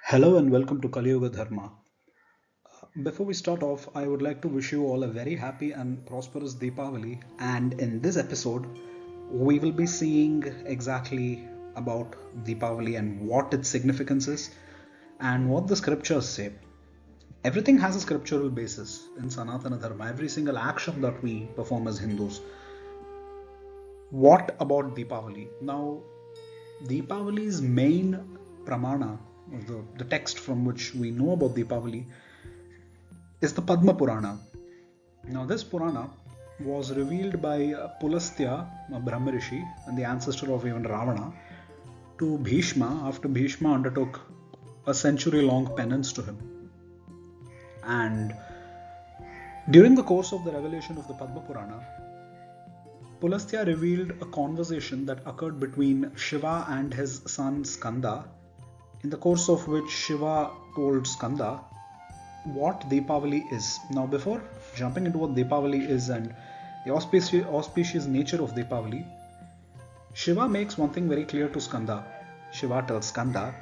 Hello and welcome to Kali Yuga Dharma. Before we start off, I would like to wish you all a very happy and prosperous Dipavali. And in this episode, we will be seeing exactly about Dipavali and what its significance is and what the scriptures say. Everything has a scriptural basis in Sanatana Dharma, every single action that we perform as Hindus. What about Dipavali? Now, Dipavali's main pramana, the text from which we know about Dipavali, is the Padma Purana. Now, this Purana was revealed by Pulastya, a Brahma Rishi, and the ancestor of even Ravana, to Bhishma after Bhishma undertook a century-long penance to him. And during the course of the revelation of the Padma Purana, Pulastya revealed a conversation that occurred between Shiva and his son Skanda, in the course of which Shiva told Skanda what Dipavali is. Now, before jumping into what Dipavali is and the auspicious nature of Dipavali, Shiva makes one thing very clear to Skanda. Shiva tells Skanda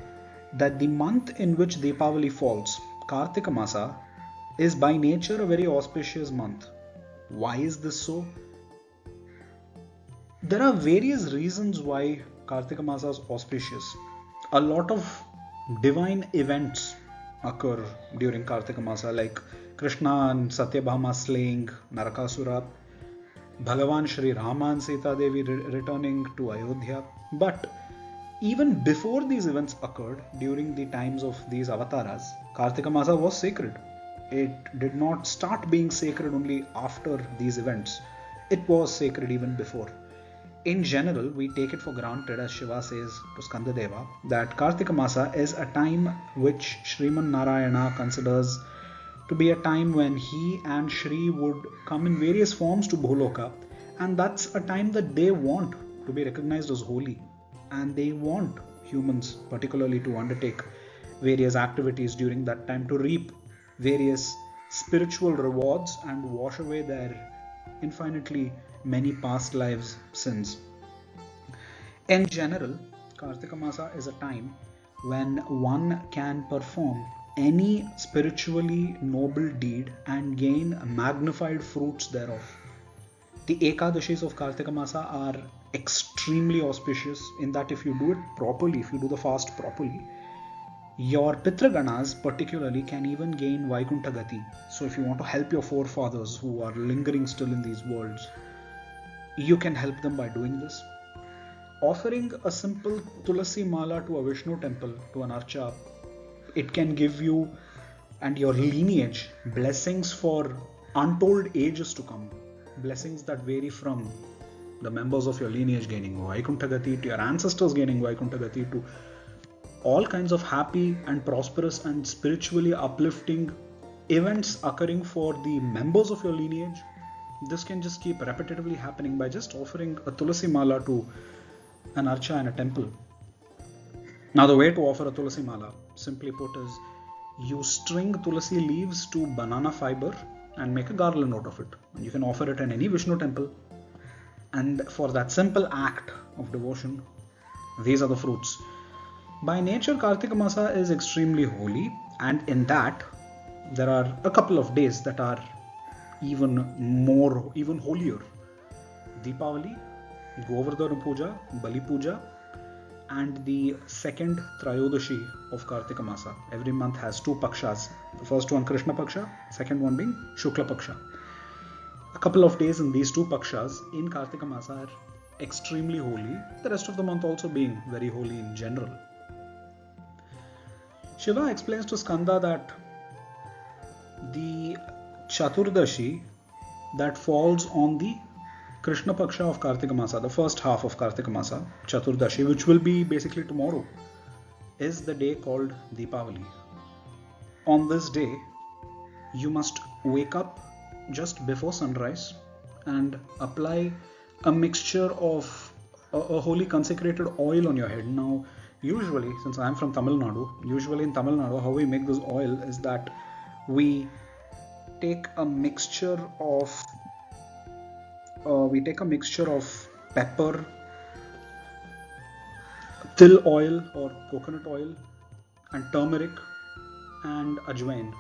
that the month in which Dipavali falls, Karthikamaasa, is by nature a very auspicious month. Why is this so? There are various reasons why Karthikamaasa is auspicious. A lot of divine events occur during Karthikamaasa, like Krishna and Satyabhama slaying Narakasura, Bhagavan Shri Rama and Sita Devi returning to Ayodhya. But even before these events occurred, during the times of these avatars, Karthikamaasa was sacred. It did not start being sacred only after these events. It was sacred even before. In general, we take it for granted, as Shiva says to Skandadeva, that Karthikamaasa is a time which Shri and Narayana considers to be a time when he and Shri would come in various forms to Bhuloka, and that's a time that they want to be recognized as holy, and they want humans particularly to undertake various activities during that time to reap various spiritual rewards and wash away their infinitely many past lives' sins. In general, Karthikamaasa is a time when one can perform any spiritually noble deed and gain magnified fruits thereof. The Ekadashis of Karthikamaasa are extremely auspicious in that if you do it properly, if you do the fast properly, your Pitraganas particularly can even gain Vaikuntha Gati. So if you want to help your forefathers who are lingering still in these worlds, you can help them by doing this. Offering a simple Tulasi Mala to a Vishnu temple, to an Archa, it can give you and your lineage blessings for untold ages to come. Blessings that vary from the members of your lineage gaining Vaikuntha Gati, to your ancestors gaining Vaikuntha Gati, to all kinds of happy and prosperous and spiritually uplifting events occurring for the members of your lineage. This can just keep repetitively happening by just offering a Tulasi Mala to an Archa in a temple. Now, the way to offer a Tulasi Mala, simply put, is you string Tulasi leaves to banana fiber and make a garland out of it. And you can offer it in any Vishnu temple. And for that simple act of devotion, these are the fruits. By nature, Karthikamaasa is extremely holy, and in that, there are a couple of days that are even holier. Dipavali, Govardhana Puja, Bali Puja, and the second Trayodashi of Karthikamaasa. Every month has two Pakshas. The first one Krishna Paksha, second one being Shukla Paksha. A couple of days in these two Pakshas in Karthikamaasa are extremely holy, the rest of the month also being very holy in general. Shiva explains to Skanda that the Chaturdashi that falls on the Krishna Paksha of Karthikamaasa, the first half of Karthikamaasa, Chaturdashi, which will be basically tomorrow, is the day called Dipavali. On this day, you must wake up just before sunrise and apply a mixture of a holy consecrated oil on your head. Now, usually, since I am from Tamil Nadu, in Tamil Nadu, how we make this oil is that we take a mixture of pepper, til oil or coconut oil, and turmeric and ajwain,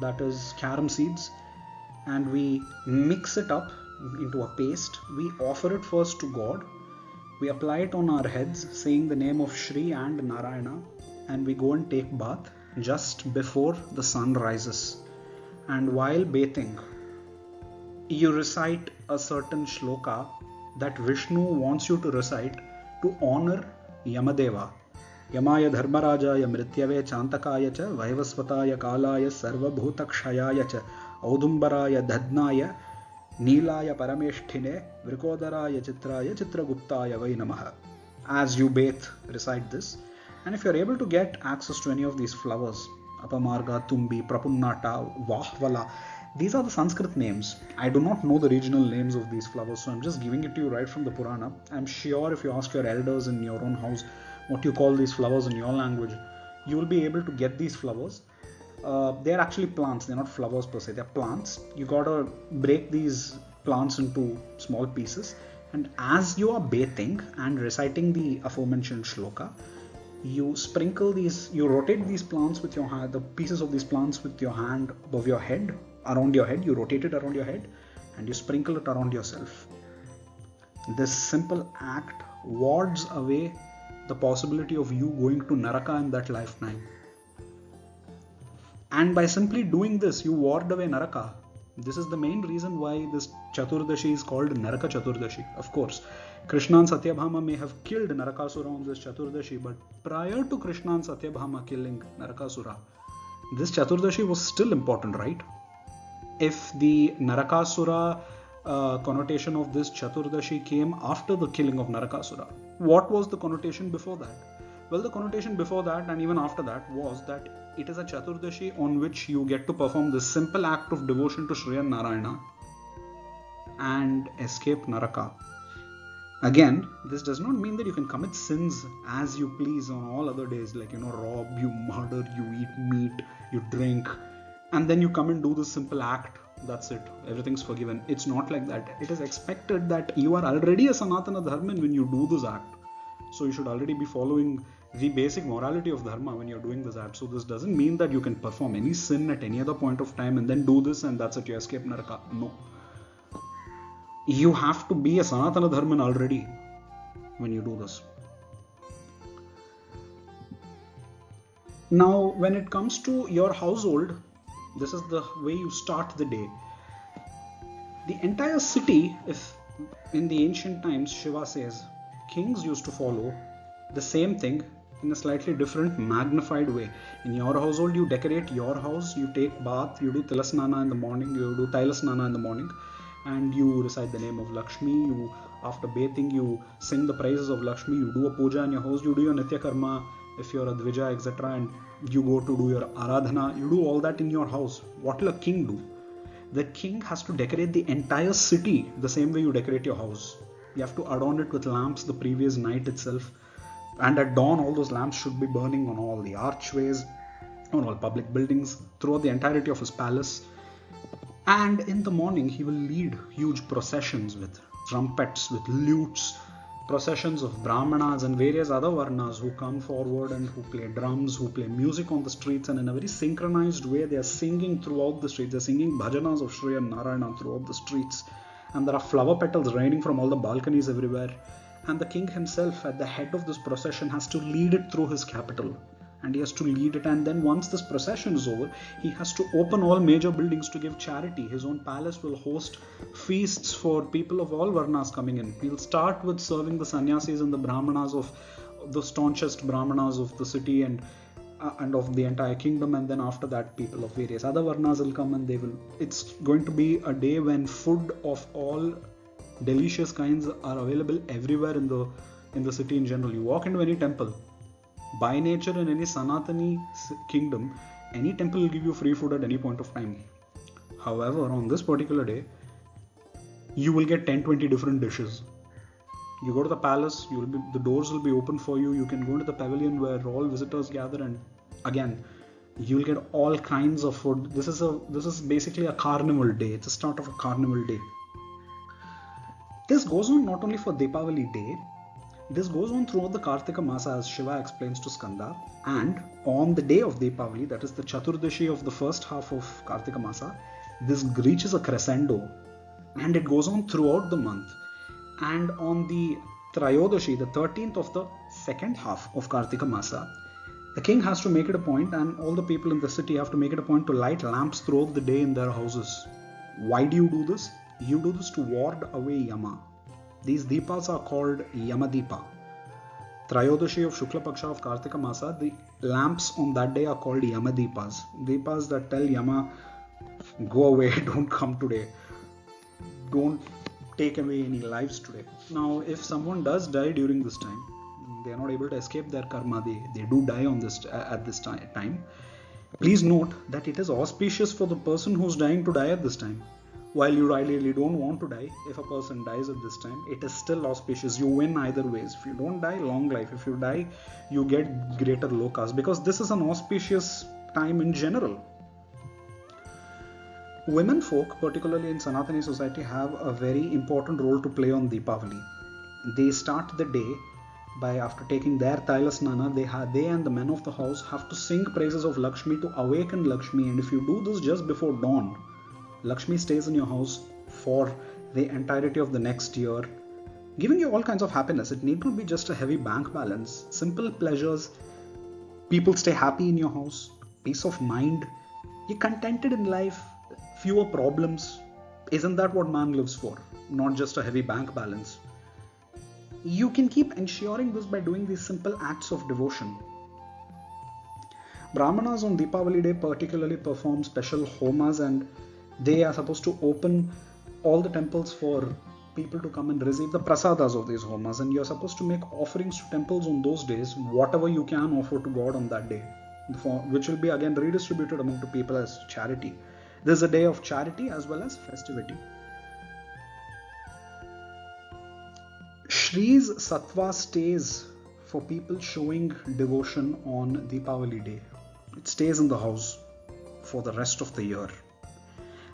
that is carom seeds, and we mix it up into a paste. We offer it first to God. We apply it on our heads saying the name of Shri and Narayana, and we go and take bath just before the sun rises. And while bathing, you recite a certain shloka that Vishnu wants you to recite to honor Yamadeva. Yamaya Dharmarajaya Mrityave Chantakaya cha Vaivasvataya Kalaya Sarvabhutakshayaya cha Audumbaraya Dhadnaya Neelaya Parameshtine Vrikodaraya Chitraya Chitraguptaya Vai Namaha. As you bathe, recite this. And if you're able to get access to any of these flowers, Apamarga, Tumbi, Prapunnata, Vahvala, these are the Sanskrit names. I do not know the regional names of these flowers, so I'm just giving it to you right from the Purana. I'm sure if you ask your elders in your own house what you call these flowers in your language, you will be able to get these flowers. They're actually plants, they're not flowers per se, they're plants. You gotta break these plants into small pieces, and as you are bathing and reciting the aforementioned shloka, you sprinkle these, you rotate these plants with your hand, the pieces of these plants with your hand above your head, around your head, you rotate it around your head and you sprinkle it around yourself. This simple act wards away the possibility of you going to Naraka in that lifetime. And by simply doing this, you ward away Naraka. This is the main reason why this Chaturdashi is called Naraka Chaturdashi. Of course, Krishna and Satyabhama may have killed Narakasura on this Chaturdashi, but prior to Krishna and Satyabhama killing Narakasura, this Chaturdashi was still important, right? If the Narakasura connotation of this Chaturdashi came after the killing of Narakasura, what was the connotation before that? Well, the connotation before that and even after that was that it is a Chaturdashi on which you get to perform this simple act of devotion to Shri and Narayana and escape Naraka. Again, this does not mean that you can commit sins as you please on all other days, like, rob, you murder, you eat meat, you drink, and then you come and do this simple act. That's it. Everything's forgiven. It's not like that. It is expected that you are already a Sanatana Dharman when you do this act. So you should already be following the basic morality of Dharma when you're doing this act. So this doesn't mean that you can perform any sin at any other point of time and then do this and that's it, you escape Naraka. No. You have to be a Sanatana Dharman already when you do this. Now, when it comes to your household, this is the way you start the day. The entire city, if in the ancient times, Shiva says, kings used to follow the same thing in a slightly different, magnified way. In your household, you decorate your house, you take bath, you do Tilasnana in the morning, you do Tailasnana in the morning, and you recite the name of Lakshmi. You, after bathing, you sing the praises of Lakshmi, you do a puja in your house, you do your Nitya Karma, if you're a Dvija, etc., and you go to do your Aradhana, you do all that in your house. What will a king do? The king has to decorate the entire city the same way you decorate your house. You have to adorn it with lamps the previous night itself. And at dawn, all those lamps should be burning on all the archways, on all public buildings, throughout the entirety of his palace. And in the morning, he will lead huge processions with trumpets, with lutes, processions of Brahmanas and various other Varnas who come forward and who play drums, who play music on the streets, and in a very synchronized way, they are singing throughout the streets. They are singing bhajanas of Shri and Narayana throughout the streets. And there are flower petals raining from all the balconies everywhere. And the king himself at the head of this procession has to lead it through his capital. And he has to lead it, and then once this procession is over, he has to open all major buildings to give charity. His own palace will host feasts for people of all Varnas coming in. He'll start with serving the sannyasis and the Brahmanas of the staunchest Brahmanas of the city and of the entire kingdom, and then after that people of various other Varnas will come, and it's going to be a day when food of all delicious kinds are available everywhere in the city in general. You walk into any temple, by nature in any Sanatani kingdom, any temple will give you free food at any point of time. However, on this particular day, you will get 10-20 different dishes. You go to the palace, the doors will be open for you. You can go into the pavilion where all visitors gather, and again, you will get all kinds of food. This is basically a carnival day. It's the start of a carnival day. This goes on not only for Dipavali day, This goes on throughout the Karthikamaasa as Shiva explains to Skanda, and on the day of Dipavali, that is the Chaturdashi of the first half of Karthikamaasa, this reaches a crescendo and it goes on throughout the month. And on the Trayodashi, the 13th of the second half of Karthikamaasa, the king has to make it a point, and all the people in the city have to make it a point to light lamps throughout the day in their houses. Why do you do this? You do this to ward away Yama. These deepas are called Yamadeepa. Trayodashi of Shukla Paksha of Karthikamaasa, the lamps on that day are called Yamadeepas. Deepas that tell Yama, go away, don't come today. Don't take away any lives today. Now, if someone does die during this time, they are not able to escape their karma, they do die on this at this time. Please note that it is auspicious for the person who's dying to die at this time. While you ideally don't want to die, if a person dies at this time, it is still auspicious. You win either ways. If you don't die, long life. If you die, you get greater lokas, because this is an auspicious time in general. Women folk, particularly in Sanatani society, have a very important role to play on Dipavali. They start the day by, after taking their Taila Snana, they and the men of the house have to sing praises of Lakshmi to awaken Lakshmi. And if you do this just before dawn, Lakshmi stays in your house for the entirety of the next year, giving you all kinds of happiness. It need not be just a heavy bank balance. Simple pleasures. People stay happy in your house. Peace of mind. You're contented in life. Fewer problems. Isn't that what man lives for? Not just a heavy bank balance. You can keep ensuring this by doing these simple acts of devotion. Brahmanas on Dipavali day particularly perform special homas, and they are supposed to open all the temples for people to come and receive the prasadas of these homas, and you're supposed to make offerings to temples on those days, whatever you can offer to God on that day, which will be again redistributed among the people as charity. This is a day of charity as well as festivity. Shri's Sattva stays for people showing devotion on Dipavali day. It stays in the house for the rest of the year.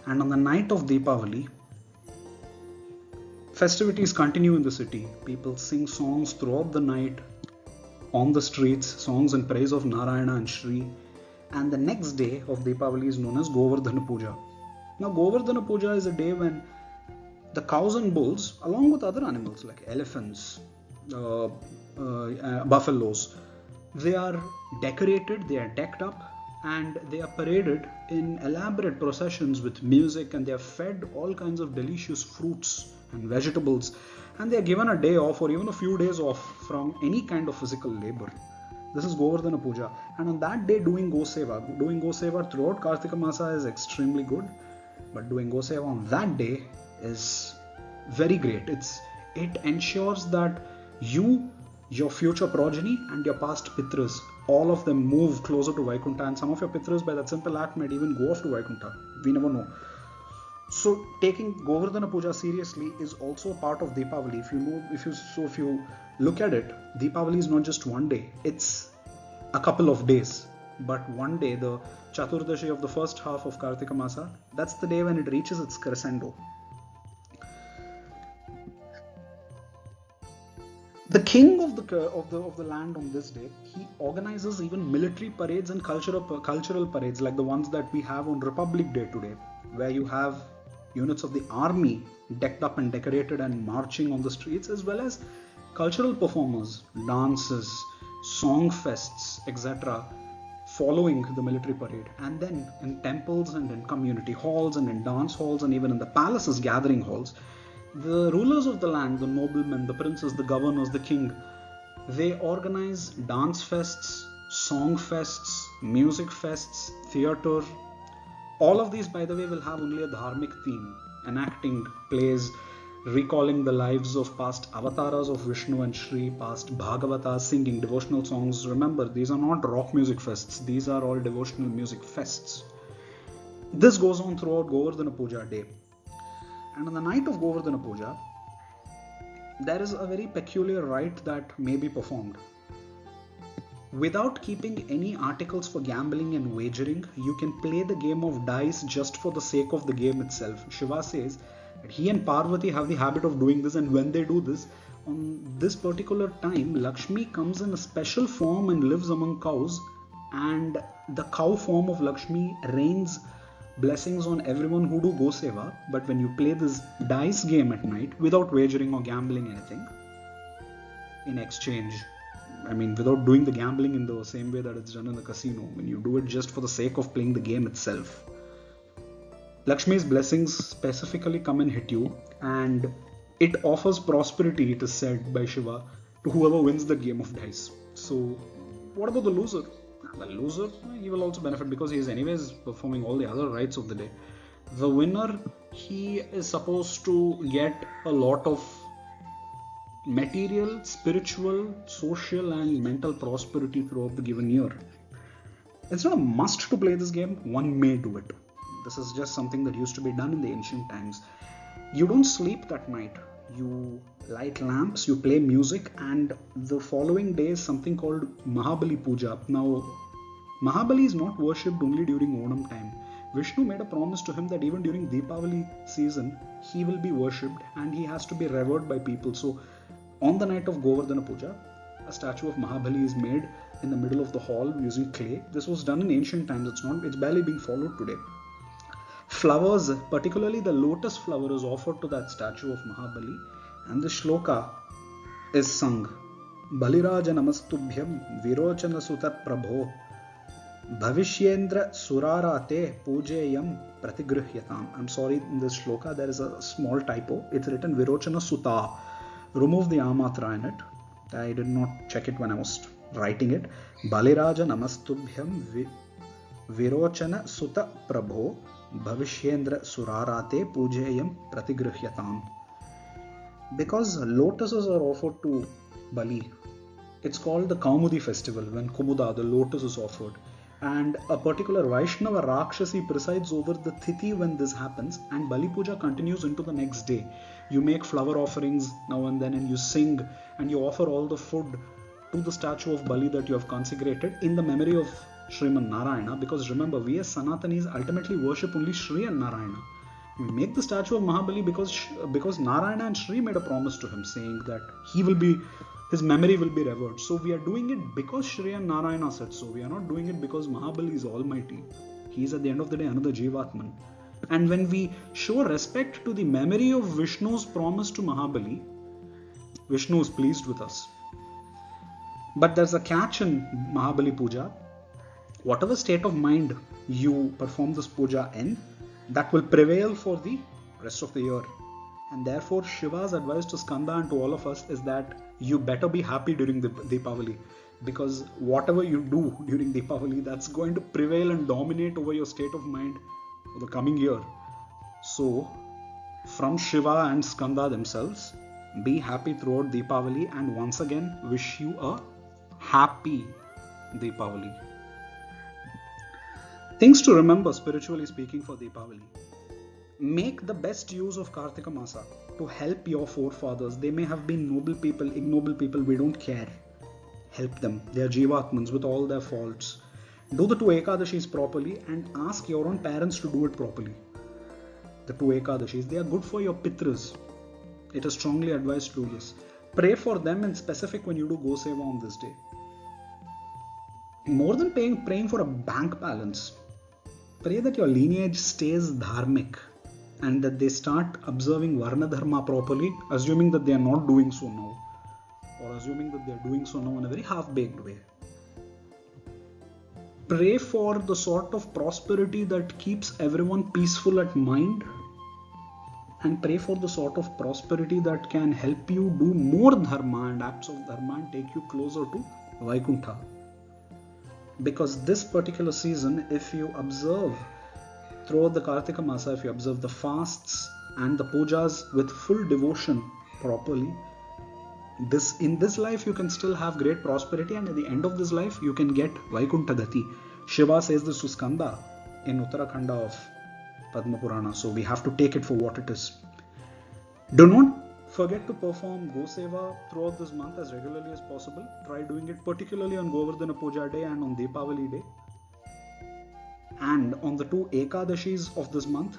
And on the night of Dipavali, festivities continue in the city. People sing songs throughout the night on the streets, songs in praise of Narayana and Shri. And the next day of Dipavali is known as Govardhana Puja. Now, Govardhana Puja is a day when the cows and bulls, along with other animals like elephants, buffaloes, they are decorated, they are decked up, and they are paraded in elaborate processions with music, and they are fed all kinds of delicious fruits and vegetables, and they are given a day off or even a few days off from any kind of physical labor. This is Govardhana Puja, and on that day doing Goseva throughout Karthikamaasa is extremely good, but doing Goseva on that day is very great. It ensures that you, your future progeny, and your past Pitras, all of them move closer to Vaikuntha, and some of your Pitras by that simple act might even go off to Vaikuntha. We never know. So taking Govardhana Puja seriously is also a part of Dipavali. If you look at it, Dipavali is not just one day, it's a couple of days. But one day, the Chaturdashi of the first half of Karthikamaasa, that's the day when it reaches its crescendo. The king of the land on this day, he organizes even military parades and cultural parades like the ones that we have on Republic Day today, where you have units of the army decked up and decorated and marching on the streets, as well as cultural performers, dances, song fests, etc., following the military parade. And then in temples and in community halls and in dance halls and even in the palaces, gathering halls, the rulers of the land, the noblemen, the princes, the governors, the king, they organize dance fests, song fests, music fests, theatre. All of these, by the way, will have only a dharmic theme, enacting plays, recalling the lives of past avatars of Vishnu and Shri, past Bhagavatas, singing devotional songs. Remember, these are not rock music fests, these are all devotional music fests. This goes on throughout Govardhana Puja day. And on the night of Govardhana Puja, there is a very peculiar rite that may be performed. Without keeping any articles for gambling and wagering, you can play the game of dice just for the sake of the game itself. Shiva says that he and Parvati have the habit of doing this, and when they do this, On this particular time, Lakshmi comes in a special form and lives among cows, and the cow form of Lakshmi rains blessings on everyone who do go seva. But when you play this dice game at night without wagering or gambling anything, in exchange, without doing the gambling in the same way that it's done in the casino, when you do it just for the sake of playing the game itself, Lakshmi's blessings specifically come and hit you, and it offers prosperity, it is said by Shiva, to whoever wins the game of dice. So, what about the loser? The loser, he will also benefit because he is anyways performing all the other rites of the day. The winner, he is supposed to get a lot of material, spiritual, social and mental prosperity throughout the given year. It's not a must to play this game, one may do it. This is just something that used to be done in the ancient times. You don't sleep that night. You light lamps, you play music, and the following day is something called Mahabali Puja. Now, Mahabali is not worshipped only during Onam time. Vishnu made a promise to him that even during Dipavali season, he will be worshipped and he has to be revered by people. So, on the night of Govardhana Puja, a statue of Mahabali is made in the middle of the hall using clay. This was done in ancient times. It's barely being followed today. Flowers, particularly the lotus flower, is offered to that statue of Mahabali, and the shloka is sung. Baliraja namastubhyam virochana suta prabho bhavishyendra surarate pujeyam pratigruhyatam. I'm sorry, in this shloka there is a small typo. It's written virochana suta. Remove the amatra in it. I did not check it when I was writing it. Baliraja namastubhyam virochana suta prabho Bhavishyendra surarate pujeyam pratigruhyatam. Because lotuses are offered to Bali, it's called the Kaumudi festival, when Kumuda, the lotus, is offered. And a particular Vaishnava Rakshasi presides over the Tithi when this happens, and Bali Puja continues into the next day. You make flower offerings now and then, and you sing, and you offer all the food to the statue of Bali that you have consecrated in the memory of Shri and Narayana, because remember, we as Sanatanis ultimately worship only Shri and Narayana. We make the statue of Mahabali because Narayana and Shri made a promise to him saying that his memory will be revered. So we are doing it because Shri and Narayana said so. We are not doing it because Mahabali is almighty. He is at the end of the day another Jivatman. And when we show respect to the memory of Vishnu's promise to Mahabali, Vishnu is pleased with us. But there's a catch in Mahabali Puja. Whatever state of mind you perform this puja in, that will prevail for the rest of the year. And therefore, Shiva's advice to Skanda and to all of us is that you better be happy during the Dipavali, because whatever you do during Dipavali, that's going to prevail and dominate over your state of mind for the coming year. So, from Shiva and Skanda themselves, be happy throughout Dipavali, and once again wish you a happy Dipavali. Things to remember, spiritually speaking, for Dipavali. Make the best use of Karthikamaasa to help your forefathers. They may have been noble people, ignoble people, we don't care. Help them. They are Jivatmans with all their faults. Do the 2 Ekadashis properly and ask your own parents to do it properly. The 2 Ekadashis, they are good for your Pitras. It is strongly advised to do this. Pray for them in specific when you do Go Seva on this day. More than praying for a bank balance, pray that your lineage stays dharmic and that they start observing Varna Dharma properly, assuming that they are not doing so now, or assuming that they are doing so now in a very half-baked way. Pray for the sort of prosperity that keeps everyone peaceful at mind, and pray for the sort of prosperity that can help you do more dharma and acts of dharma and take you closer to Vaikuntha. Because this particular season, if you observe throughout the Karthikamaasa, if you observe the fasts and the pujas with full devotion properly, in this life you can still have great prosperity, and at the end of this life you can get Vaikuntha Gati. Shiva says this to Skanda in Uttarakhanda of Padma Purana, so we have to take it for what it is. Do not forget to perform Go Seva throughout this month as regularly as possible. Try doing it particularly on Govardhana Puja day and on Dipavali day. And on the 2 Ekadashis of this month,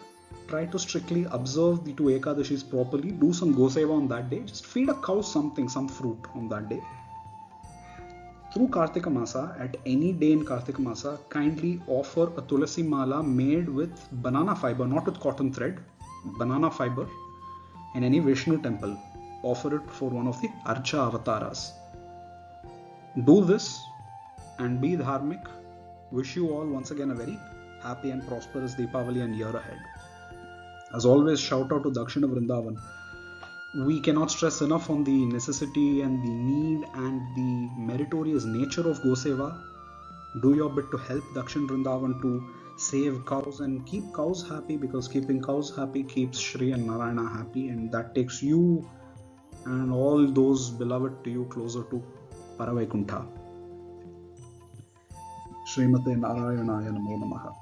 try to strictly observe the two Ekadashis properly, do some Goseva on that day, just feed a cow something, some fruit on that day. Through Karthikamaasa, at any day in Karthikamaasa, kindly offer a Tulasi Mala made with banana fiber, not with cotton thread, banana fiber, in any Vishnu temple. Offer it for one of the Archa avatars. Do this and be dharmic. Wish you all once again a very happy and prosperous Dipavali and year ahead. As always, shout out to Dakshina Vrindavan. We cannot stress enough on the necessity and the need and the meritorious nature of Goseva. Do your bit to help Dakshin Vrindavan to save cows and keep cows happy, because keeping cows happy keeps Shri and Narayana happy, and that takes you and all those beloved to you closer to Paravaikuntha. Srimate Narayanaya Namo Namaha.